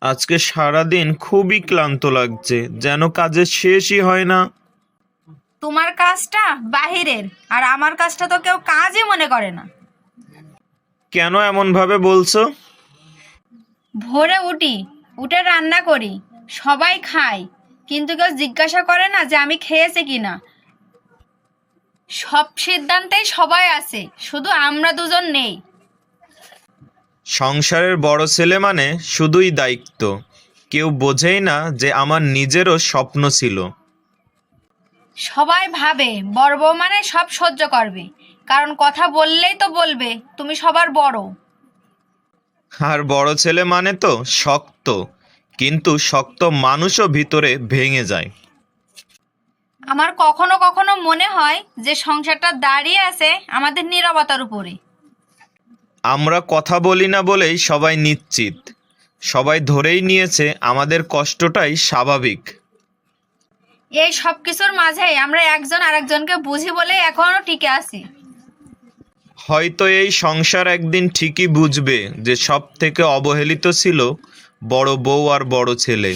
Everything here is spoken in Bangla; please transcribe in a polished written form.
আজকে সারাদিন খুবই ক্লান্ত লাগছে, যেন কাজের শেষই হয় না। তোমার কাজটা বাহিরের, আর আমার কাজটা তো কেউ কাজই মনে করে না। কেন এমন ভাবে বলছো? ভোরে উঠে রান্না করি, সবাই খায়, কিন্তু কেউ জিজ্ঞাসা করে না যে আমি খেয়েছি কিনা। সব সিদ্ধান্তেই সবাই আছে, শুধু আমরা দুজন নেই। সংসারের বড় ছেলে মানে শুধুই দায়িত্ব, কেউ বোঝেই না যে আমার নিজেরও স্বপ্ন ছিল। সবাই ভাবে বড় বউ মানে সব সহ্য করবে, কারণ কথা বললেই তো বলবে তুমি সবার বড়। আর বড় ছেলে মানে তো শক্ত, কিন্তু শক্ত মানুষও ভিতরে ভেঙে যায়। আমার কখনো কখনো মনে হয় যে সংসারটা দাঁড়িয়ে আছে আমাদের নীরবতার উপরে। আমরা কথা বলি না বলেই সবাই নিশ্চিত, সবাই ধরেই নিয়েছে আমাদের কষ্টটাই স্বাভাবিক। এই সব কিছুর মাঝে আমরা একজন আরেকজনকে বুঝি বলেই এখনো টিকে আছি। হয়তো এই সংসার একদিন ঠিকই বুঝবে যে সব থেকে অবহেলিত ছিল বড় বউ আর বড় ছেলে।